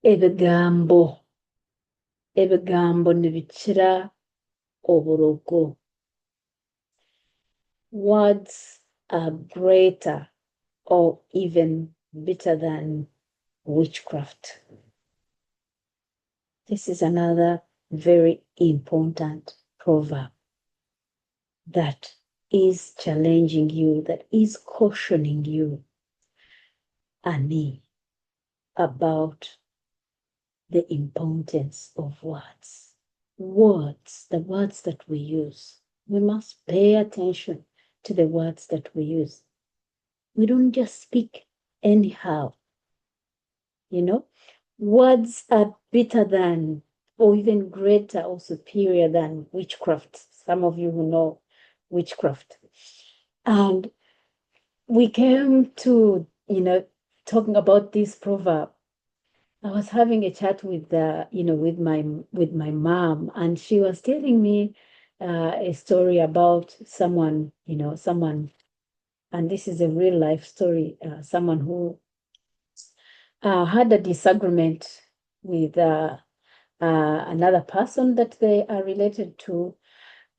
ebigambo nibikira obulogo. Words are greater or even better than witchcraft. This is another very important proverb that is challenging you, that is cautioning you and me about the importance of words. Words, the words that we use. We must pay attention to the words that we use. We don't just speak anyhow. You know, words are better than, or even greater or superior than witchcraft. Some of you who know witchcraft. And we came to, talking about this proverb. I was having a chat with, with my mom, and she was telling me a story about someone, and this is a real life story, someone who had a disagreement with another person that they are related to.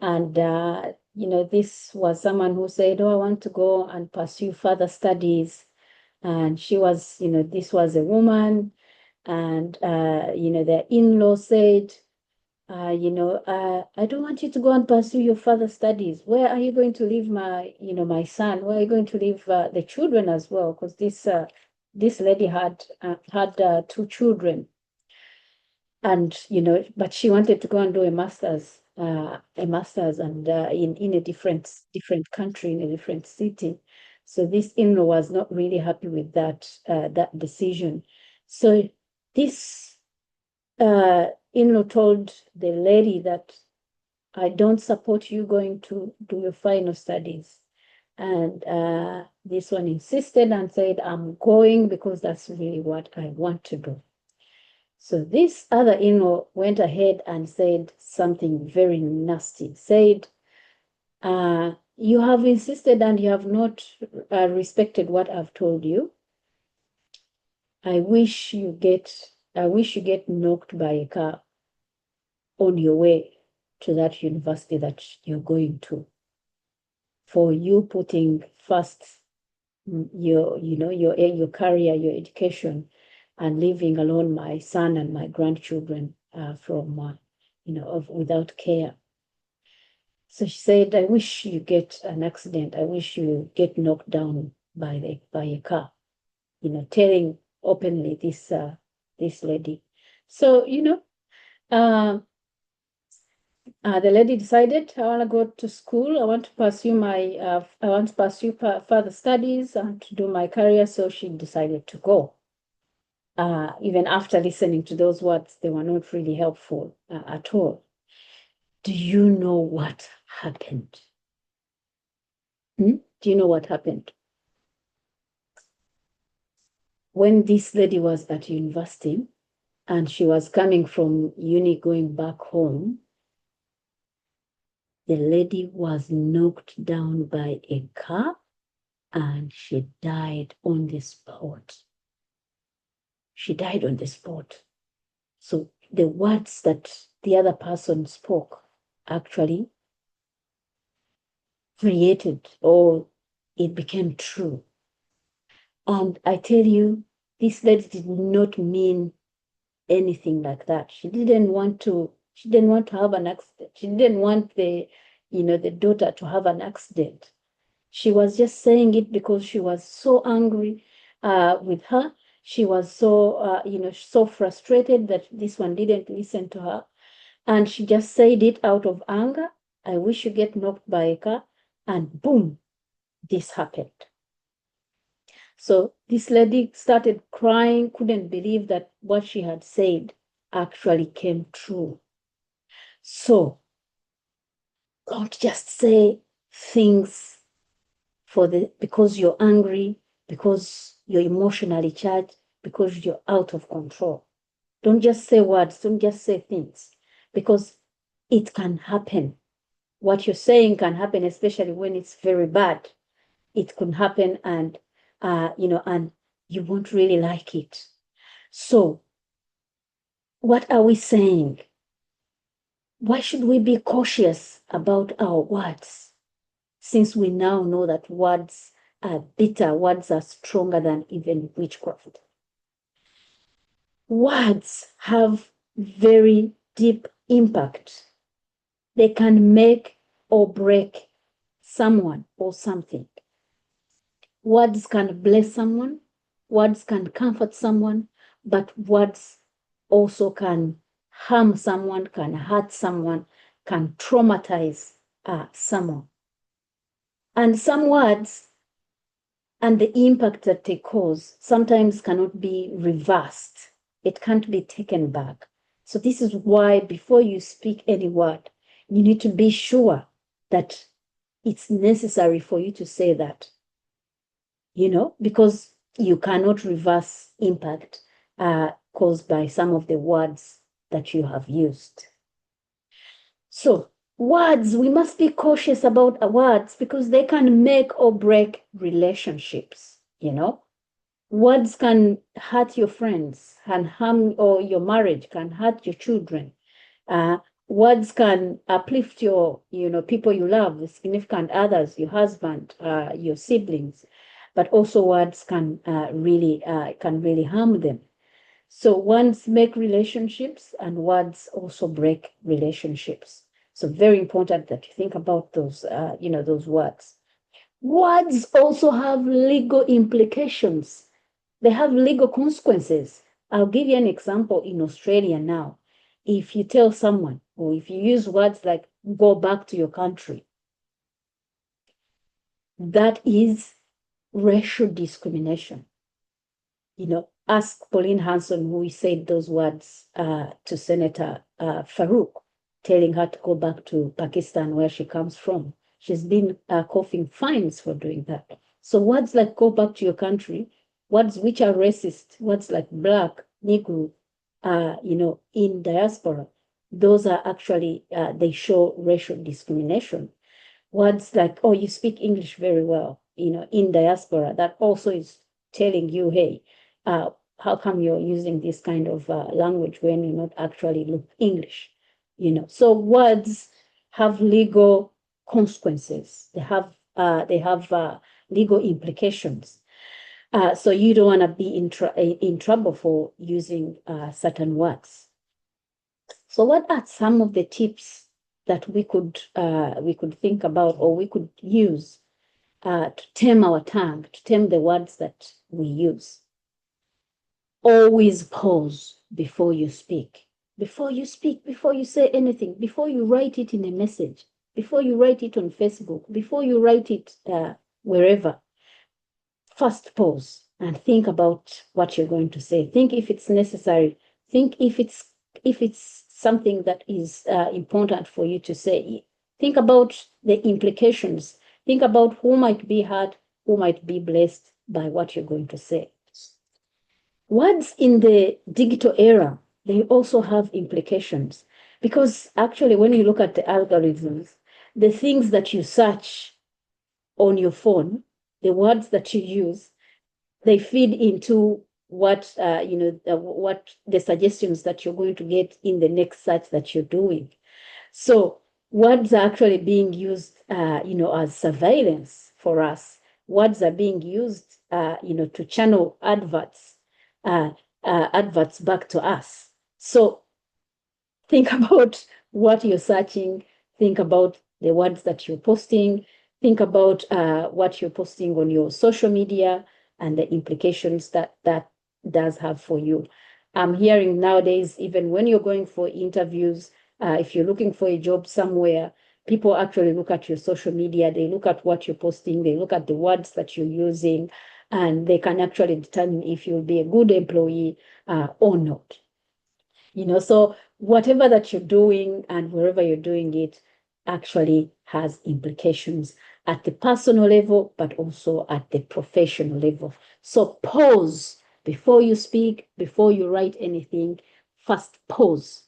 And, this was someone who said, oh, I want to go and pursue further studies. And she was, this was a woman. And, their in-law said, I don't want you to go and pursue your further studies. Where are you going to leave my son? Where are you going to leave the children as well? Because this lady had two children. And, but she wanted to go and do a master's and in a different country, in a different city. So this in-law was not really happy with that decision. So this in-law told the lady that I don't support you going to do your final studies. And this one insisted and said, I'm going because that's really what I want to do. So this other in-law went ahead and said something very nasty, said, you have insisted and you have not respected what I've told you. I wish you get knocked by a car on your way to that university that you're going to, for you putting first your career, your education, and leaving alone my son and my grandchildren without care. So she said, I wish you get an accident. I wish you get knocked down by a car, telling openly this lady. So, the lady decided, I want to go to school. I want to pursue further studies and to do my career. So she decided to go. Even after listening to those words, they were not really helpful at all. Do you know what happened? Do you know what happened? When this lady was at university and she was coming from uni going back home, the lady was knocked down by a car and she died on the spot. She died on the spot. So the words that the other person spoke actually created, or it became true. And I tell you, this lady did not mean anything like that. She didn't want to have an accident. She didn't want the daughter to have an accident. She was just saying it because she was so angry with her. She was so, so frustrated that this one didn't listen to her. And she just said it out of anger. I wish you get knocked by a car. And boom, this happened. So this lady started crying, couldn't believe that what she had said actually came true. So don't just say things because you're angry, because you're emotionally charged, because you're out of control. Don't just say words, don't just say things, because it can happen. What you're saying can happen, especially when it's very bad. It can happen and and you won't really like it. So What are we saying? Why should we be cautious about our words? Since we now know that words are bitter, words are stronger than even witchcraft. Words have very deep impact. They can make or break someone or something. Words can bless someone, words can comfort someone, but words also can harm someone, can hurt someone, can traumatize someone. And some words and the impact that they cause sometimes cannot be reversed. It can't be taken back. So this is why before you speak any word, you need to be sure that it's necessary for you to say that, because you cannot reverse impact caused by some of the words that you have used. So words, we must be cautious about words because they can make or break relationships, Words can hurt your friends, can harm or your marriage, can hurt your children. Words can uplift your, people you love, the significant others, your husband, your siblings, but also words can really harm them. So words make relationships and words also break relationships. So very important that you think about those, those words. Words also have legal implications. They have legal consequences. I'll give you an example in Australia now. If you tell someone, or if you use words like go back to your country, that is racial discrimination. Ask Pauline Hanson, who said those words to Senator Farouk, telling her to go back to Pakistan, where she comes from. She's been coughing fines for doing that. So words like go back to your country, words which are racist, words like black, Negro, in diaspora, those are actually, they show racial discrimination. Words like, oh, you speak English very well, in diaspora, that also is telling you, hey, how come you're using this kind of language when you're not actually look English? So words have legal consequences. They have legal implications. So you don't want to be in trouble for using certain words. So what are some of the tips that we could think about or we could use to tame our tongue, to tame the words that we use? Always pause before you speak. Before you speak, before you say anything, before you write it in a message, before you write it on Facebook, before you write it wherever, first pause and think about what you're going to say. Think if it's necessary. Think if it's something that is important for you to say. Think about the implications. Think about who might be hurt, who might be blessed by what you're going to say. Words in the digital era, they also have implications because actually when you look at the algorithms, the things that you search on your phone, the words that you use, they feed into what what the suggestions that you're going to get in the next search that you're doing. So words are actually being used, as surveillance for us. Words are being used, to channel adverts back to us. So think about what you're searching. Think about the words that you're posting. Think about what you're posting on your social media and the implications that does have for you. I'm hearing nowadays, even when you're going for interviews, if you're looking for a job somewhere, people actually look at your social media, they look at what you're posting, they look at the words that you're using, and they can actually determine if you'll be a good employee or not. So whatever that you're doing and wherever you're doing it actually has implications at the personal level, but also at the professional level. So pause before you speak, before you write anything, first pause.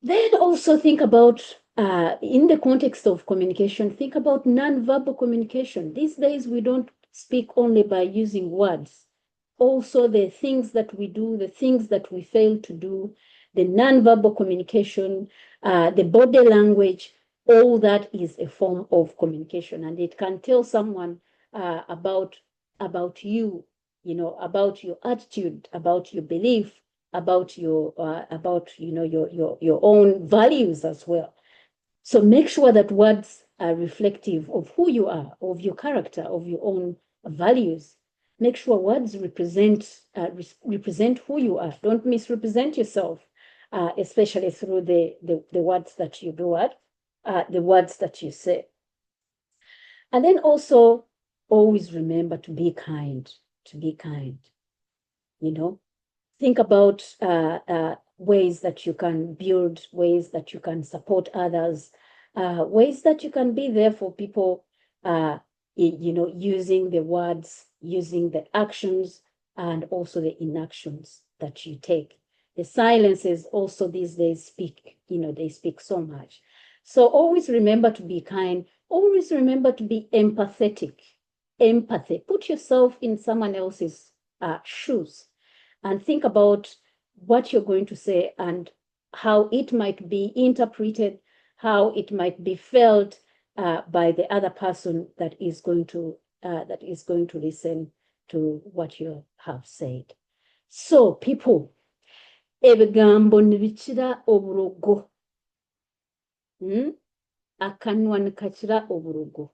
Then also think about, in the context of communication, think about non-verbal communication. These days, we don't speak only by using words. also the things that we do, the things that we fail to do, the nonverbal communication, the body language, all that is a form of communication, and it can tell someone about you, about your attitude, about your belief, about your your own values as well. So make sure that words are reflective of who you are, of your character, of your own values. Make sure words represent who you are. Don't misrepresent yourself, especially through the words that you do, the words that you say. And then also always remember to be kind, you know. Think about ways that you can build, ways that you can support others, ways that you can be there for people, using the words, using the actions, and also the inactions that you take. The silences also these days speak, they speak so much. So always remember to be kind. Always remember to be empathetic. Empathy. Put yourself in someone else's shoes and think about what you're going to say and how it might be interpreted, how it might be felt by the other person that is going to listen to what you have said. So, people, ebigambo nibikira obulogo. Akanwa nikakira obulogo.